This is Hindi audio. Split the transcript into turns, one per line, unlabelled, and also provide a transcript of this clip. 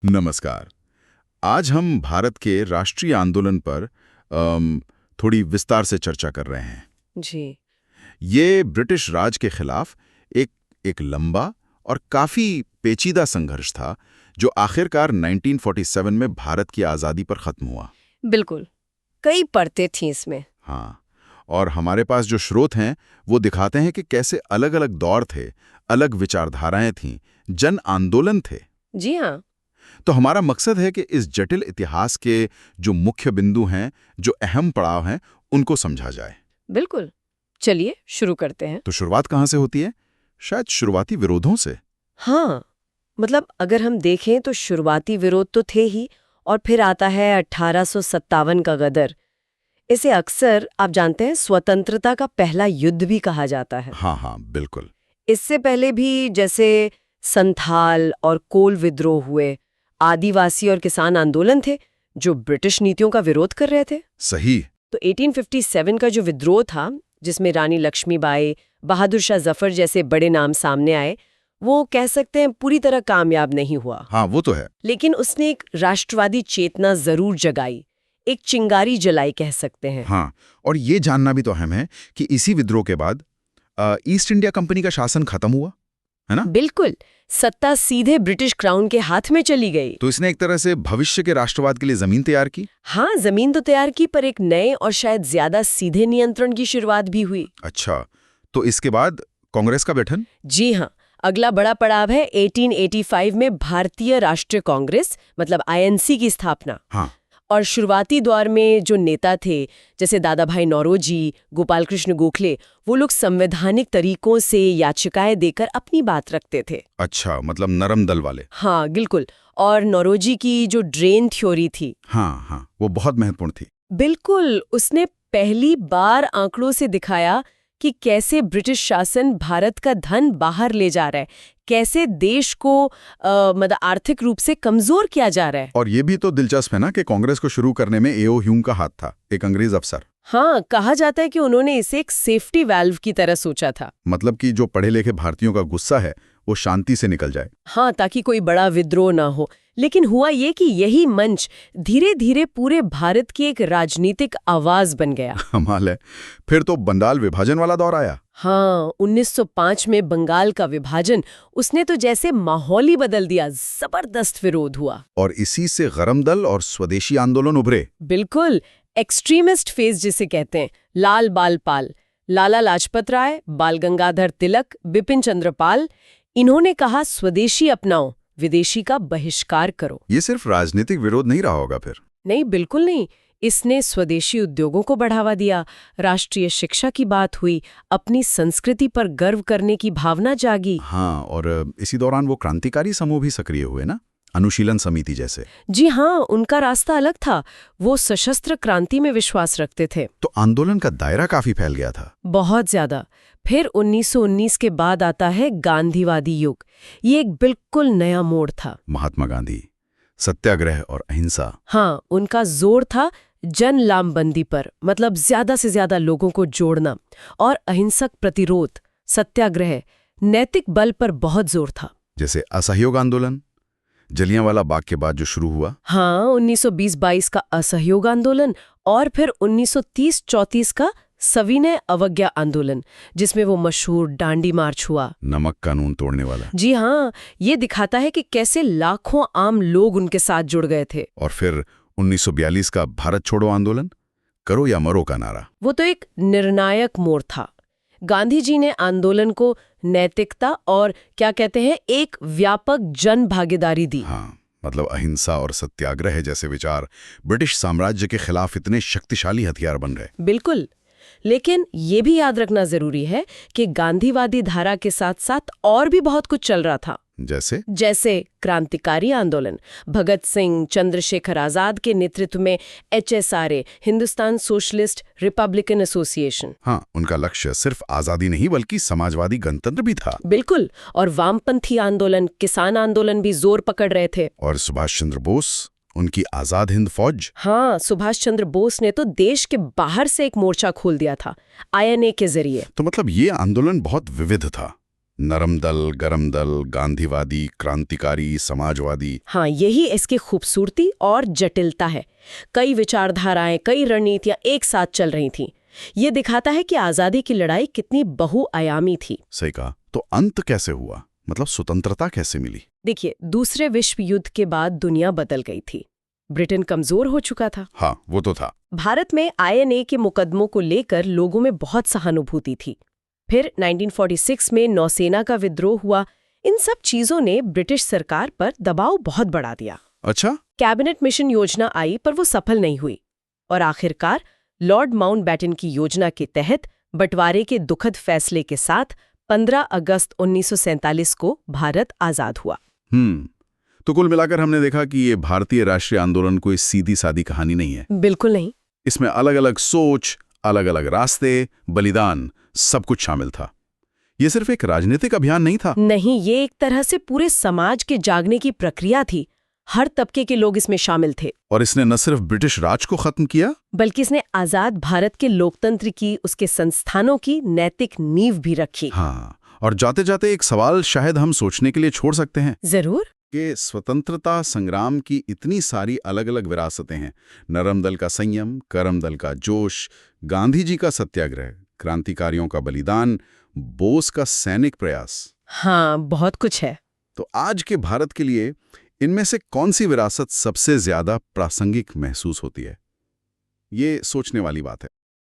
नमस्कार। आज हम भारत के राष्ट्रीय आंदोलन पर थोड़ी विस्तार से चर्चा कर रहे हैं।
जी।
ये ब्रिटिश राज के खिलाफ एक लंबा और काफी पेचीदा संघर्ष था जो आखिरकार 1947 में भारत की आज़ादी पर खत्म हुआ।
बिल्कुल, कई परतें थीं इसमें।
हाँ, और हमारे पास जो स्रोत हैं वो दिखाते हैं कि कैसे अलग अलग दौर थे, अलग विचारधाराएं थीं, जन आंदोलन थे।
जी हाँ।
तो हमारा मकसद है कि इस जटिल इतिहास के जो मुख्य बिंदु हैं, जो अहम पड़ाव हैं, उनको समझा जाए।
बिल्कुल, चलिए शुरू करते हैं।
तो शुरुआत कहाँ से होती है? शायद शुरुआती विरोधों से।
हाँ, मतलब अगर हम देखें तो शुरुआती विरोध तो थे ही, और फिर आता है 1857 का गदर। इसे अक्सर आप जानते हैं स्वतंत्रता का पहला युद्ध भी कहा जाता है।
हाँ हाँ, बिल्कुल।
इससे पहले भी जैसे संथाल और कोल विद्रोह हुए, आदिवासी और किसान आंदोलन थे जो ब्रिटिश नीतियों का विरोध कर रहे थे।
सही।
तो 1857 का जो विद्रोह था, जिसमें रानी लक्ष्मीबाई, बहादुर शाह जफर जैसे बड़े नाम सामने आए, वो कह सकते हैं पूरी तरह कामयाब नहीं हुआ।
हाँ, वो तो है।
लेकिन उसने एक राष्ट्रवादी चेतना जरूर जगाई, एक चिंगारी जलाई कह सकते हैं।
हाँ, और ये जानना भी तो अहम है कि इसी विद्रोह के बाद ईस्ट इंडिया कंपनी का शासन खत्म हुआ, है ना?
बिल्कुल, सत्ता सीधे ब्रिटिश क्राउन के हाथ में चली गई।
तो इसने एक तरह से भविष्य के राष्ट्रवाद के लिए जमीन तैयार की।
हाँ, जमीन तो तैयार की, पर एक नए और शायद ज्यादा सीधे नियंत्रण की शुरुआत भी हुई।
अच्छा, तो इसके बाद कांग्रेस का गठन?
जी हाँ, अगला बड़ा पड़ाव है 1885 में भारतीय राष्ट्रीय कांग्रेस मतलब आईएनसी की स्थापना।
हाँ।
और शुरुआती दौर में जो नेता थे, जैसे दादा भाई नौरोजी, गोपाल कृष्ण गोखले, वो लोग संवैधानिक तरीकों से याचिकाएं देकर अपनी बात रखते थे।
अच्छा, मतलब नरम दल वाले।
हाँ, बिल्कुल। और नौरोजी की जो ड्रेन थ्योरी थी,
हाँ हाँ, वो बहुत महत्वपूर्ण थी।
बिल्कुल, उसने पहली बार आंकड़ों से दिखाया कि कैसे ब्रिटिश शासन भारत का धन बाहर ले जा रहा है, कैसे देश को मतलब आर्थिक रूप से कमजोर किया जा रहा है।
और ये भी तो दिलचस्प है ना कि कांग्रेस को शुरू करने में एओ ह्यूम का हाथ था, एक अंग्रेज अफसर।
हाँ, कहा जाता है कि उन्होंने इसे एक सेफ्टी वाल्व की तरह सोचा था।
मतलब कि जो पढ़े लिखे भारतीयों का गुस्सा है वो शांति से निकल जाए।
हाँ, ताकि कोई बड़ा विद्रोह ना हो। लेकिन हुआ ये कि यही मंच धीरे धीरे पूरे भारत की एक राजनीतिक आवाज बन गया।
कमाल है। फिर तो बंगाल विभाजन वाला दौर आया।
हाँ, 1905 में बंगाल का विभाजन, उसने तो जैसे माहौल ही बदल दिया, जबरदस्त विरोध हुआ।
और इसी से गरम दल और स्वदेशी आंदोलन उभरे।
बिल्कुल, एक्सट्रीमिस्ट फेज जिसे कहते हैं। लाल बाल पाल, लाला लाजपत राय, बाल गंगाधर तिलक, बिपिन चंद्र पाल, इन्होंने कहा स्वदेशी अपनाओ, विदेशी का बहिष्कार करो।
ये सिर्फ राजनीतिक विरोध नहीं रहा होगा फिर?
नहीं, बिल्कुल नहीं। इसने स्वदेशी उद्योगों को बढ़ावा दिया, राष्ट्रीय शिक्षा की बात हुई, अपनी संस्कृति पर गर्व करने की भावना जागी।
हाँ, और इसी दौरान वो क्रांतिकारी समूह भी सक्रिय हुए ना, अनुशीलन समिति जैसे।
जी हाँ, उनका रास्ता अलग था। वो सशस्त्र क्रांति में विश्वास रखते थे।
तो आंदोलन का दायरा काफी फैल गया था।
बहुत ज्यादा। फिर 1919 के बाद आता है गांधीवादी युग। ये एक बिल्कुल नया मोड़ था।
महात्मा गांधी, सत्याग्रह और अहिंसा।
हाँ, उनका जोर था जन लामबंदी पर, मतलब ज्यादा से ज्यादा लोगों को जोड़ना, और अहिंसक प्रतिरोध, सत्याग्रह, नैतिक बल पर बहुत जोर था।
जैसे असहयोग आंदोलन, जलियांवाला बाग के बाद जो शुरू हुआ।
हाँ, 1920-22 का असहयोग आंदोलन, और फिर 1930-34 का सविनय अवज्ञा आंदोलन, जिसमें वो मशहूर डांडी मार्च हुआ।
नमक कानून तोड़ने वाला।
जी हाँ, ये दिखाता है कि कैसे लाखों आम लोग उनके साथ जुड़ गए थे।
और फिर 1942 का भारत छोड़ो आंदोलन, करो या मरो का नारा।
वो तो एक निर्णायक मोड़ था। गांधी जी ने आंदोलन को नैतिकता और क्या कहते हैं एक व्यापक जन भागीदारी दी।
हाँ, मतलब अहिंसा और सत्याग्रह जैसे विचार ब्रिटिश साम्राज्य के खिलाफ इतने शक्तिशाली हथियार बन गए।
बिल्कुल, लेकिन ये भी याद रखना जरूरी है कि गांधीवादी धारा के साथ साथ और भी बहुत कुछ चल रहा था। जैसे क्रांतिकारी आंदोलन, भगत सिंह, चंद्रशेखर आजाद के नेतृत्व में HSRA, Hindustan socialist Republican association.
हाँ, उनका लक्ष्य सिर्फ आजादी नहीं बल्कि समाजवादी गणतंत्र भी था।
बिल्कुल, और वामपंथी आंदोलन, किसान आंदोलन भी जोर पकड़ रहे थे।
और सुभाष चंद्र बोस, उनकी आजाद हिंद फौज।
हाँ, सुभाष चंद्र बोस ने तो देश के बाहर से एक मोर्चा खोल दिया था, INA के जरिए।
तो मतलब ये आंदोलन बहुत विविध था, नरम दल, गरम दल, गांधीवादी, क्रांतिकारी, समाजवादी।
हाँ, यही इसकी खूबसूरती और जटिलता है। कई विचारधाराएं, कई रणनीतियां एक साथ चल रही थीं। ये दिखाता है कि आजादी की लड़ाई कितनी बहुआयामी थी।
सही कहा। तो अंत कैसे हुआ, मतलब स्वतंत्रता कैसे मिली?
देखिए, दूसरे विश्व युद्ध के बाद दुनिया बदल गई थी। ब्रिटेन कमजोर हो चुका था।
हाँ, वो तो था।
भारत में INA के मुकदमों को लेकर लोगों में बहुत सहानुभूति थी। फिर 1946 में नौसेना का विद्रोह हुआ। इन सब चीजों ने ब्रिटिश सरकार पर दबाव बहुत बढ़ा दिया।
अच्छा।
कैबिनेट मिशन योजना आई, पर वो सफल नहीं हुई। और आखिरकार लॉर्ड माउंटबेटन की योजना के तहत बंटवारे के दुखद फैसले के साथ 15 अगस्त 1947 को भारत आजाद हुआ।
तो कुल मिलाकर हमने देखा कि ये भारतीय राष्ट्रीय आंदोलन कोई सीधी सादी कहानी नहीं है।
बिल्कुल नहीं।
इसमें अलग अलग सोच, अलग अलग रास्ते, बलिदान, सब कुछ शामिल था। ये सिर्फ एक राजनीतिक अभियान नहीं था।
नहीं, ये एक तरह से पूरे समाज के जागने की प्रक्रिया थी। हर तबके के लोग इसमें शामिल थे।
और इसने न सिर्फ ब्रिटिश राज को खत्म किया,
बल्कि इसने आजाद भारत के लोकतंत्र की, उसके संस्थानों की नैतिक नींव भी रखी।
हाँ, और जाते जाते एक सवाल शायद हम सोचने के लिए छोड़ सकते हैं।
जरूर।
कि स्वतंत्रता संग्राम की इतनी सारी अलग अलग विरासतें हैं। नरम दल का संयम, गरम दल का जोश, गांधी जी का सत्याग्रह, क्रांतिकारियों का बलिदान, बोस का सैनिक प्रयास।
हाँ, बहुत कुछ है।
तो आज के भारत के लिए इनमें से कौन सी विरासत सबसे ज्यादा प्रासंगिक महसूस होती है? ये सोचने वाली बात है।